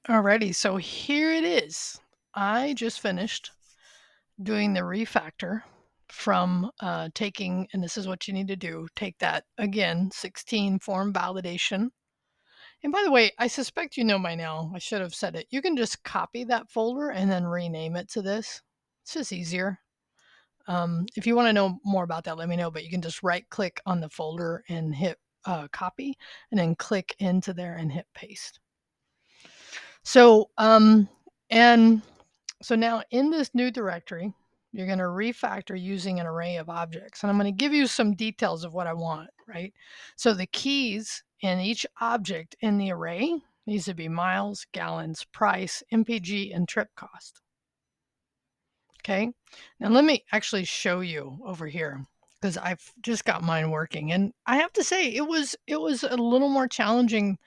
Alrighty, so here it is. I just finished doing the refactor from taking, and this is what you need to do, take that, again, 16 form validation. And by the way, I suspect you know by now, I should have said it. You can just copy that folder and then rename it to this. It's just easier. If you want to know more about that, let me know, but you can just right click on the folder and hit copy and then click into there and hit paste. So, and so now in this new directory, you're going to refactor using an array of objects. And I'm going to give you some details of what I want, right? So the keys in each object in the array needs to be miles, gallons, price, MPG, and trip cost. Okay. Now let me actually show you over here because I've just got mine working. And I have to say it was a little more challenging.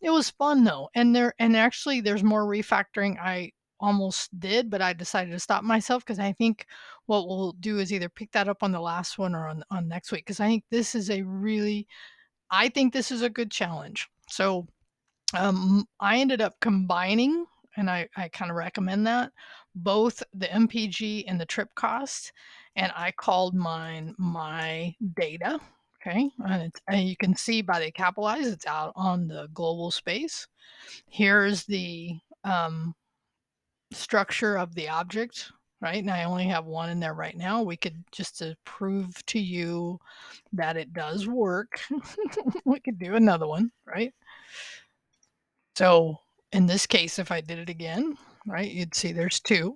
It was fun though, and actually there's more refactoring I almost did, but I decided to stop myself because I think what we'll do is either pick that up on the last one or on next week because I think this is a good challenge. So I ended up combining, and I kind of recommend that, both the MPG and the trip cost, and I called mine my data. Okay, and you can see by the capitalize, it's out on the global space. Here's the structure of the object, right? And I only have one in there right now. We could, just to prove to you that it does work, we could do another one, right? So in this case, if I did it again, right, you'd see there's two.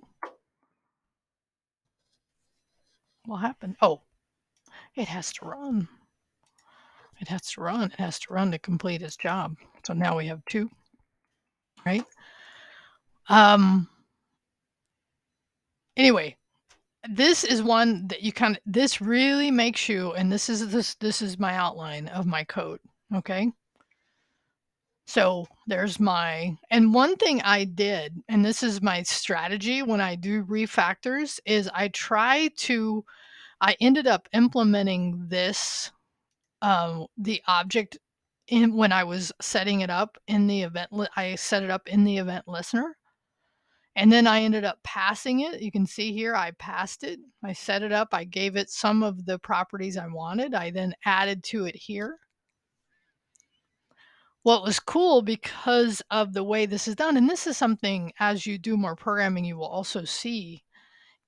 What happened? Oh, it has to run. It has to run. It has to run to complete its job. So now we have two, right? Um, anyway, this is one that you kind of, this really makes you, and this is my outline of my code. Okay. So there's my, and one thing I did, and this is my strategy when I do refactors, is I ended up implementing this, the object in when I was setting it up in the event, I set it up in the event listener. And then I ended up passing it. You can see here, I passed it. I set it up. I gave it some of the properties I wanted. I then added to it here. What was cool because of the way this is done, and this is something as you do more programming, you will also see,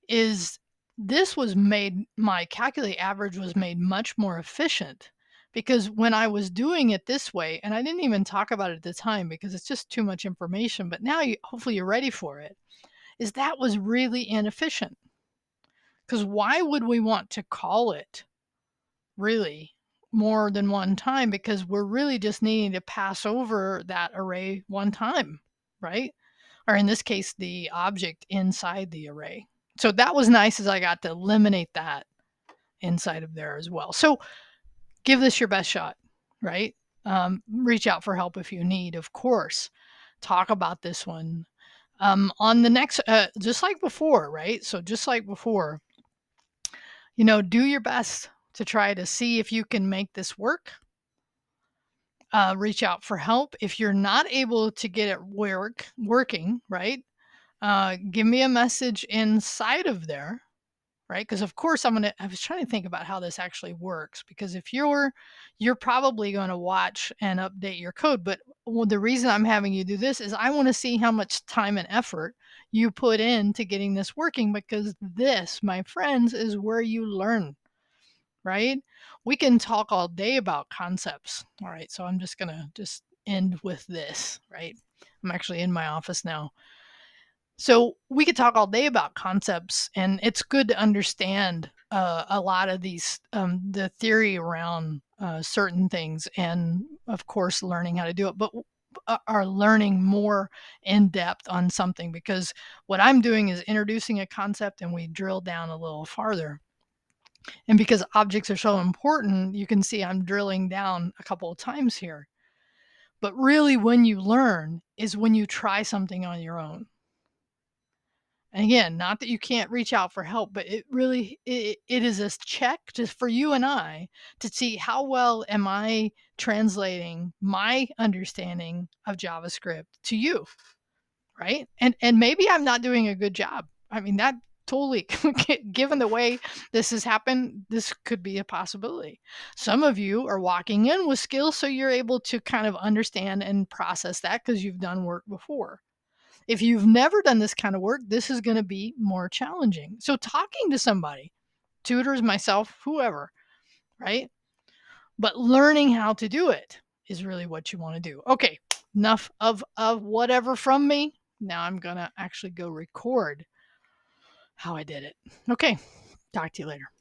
is this was made, my calculate average was made much more efficient because when I was doing it this way, and I didn't even talk about it at the time because it's just too much information, but now hopefully you're ready for it, is that was really inefficient. Because why would we want to call it really more than one time? Because we're really just needing to pass over that array one time, right? Or in this case, the object inside the array. So that was nice as I got to eliminate that inside of there as well. So give this your best shot, right? Reach out for help if you need, of course. Talk about this one on the next, just like before, right? So just like before, do your best to try to see if you can make this work. Reach out for help if you're not able to get it working, right? Give me a message inside of there, right? Because of course I was trying to think about how this actually works, because if you're probably going to watch and update your code, but the reason I'm having you do this is I want to see how much time and effort you put into getting this working, because this, my friends, is where you learn, right? We can talk all day about concepts. All right, so I'm just gonna just end with this, right? I'm actually in my office now. So we could talk all day about concepts, and it's good to understand a lot of these, the theory around certain things, and of course, learning how to do it, but are learning more in depth on something, because what I'm doing is introducing a concept and we drill down a little farther. And because objects are so important, you can see I'm drilling down a couple of times here. But really, when you learn is when you try something on your own. And again, not that you can't reach out for help, but it really it is a check just for you and I to see how well am I translating my understanding of JavaScript to you, right? And maybe I'm not doing a good job. I mean, that totally, given the way this has happened, this could be a possibility. Some of you are walking in with skills, so you're able to kind of understand and process that because you've done work before. If you've never done this kind of work, this is going to be more challenging. So talking to somebody, tutors, myself, whoever, right? But learning how to do it is really what you want to do. Okay, enough of whatever from me. Now I'm going to actually go record how I did it. Okay, talk to you later.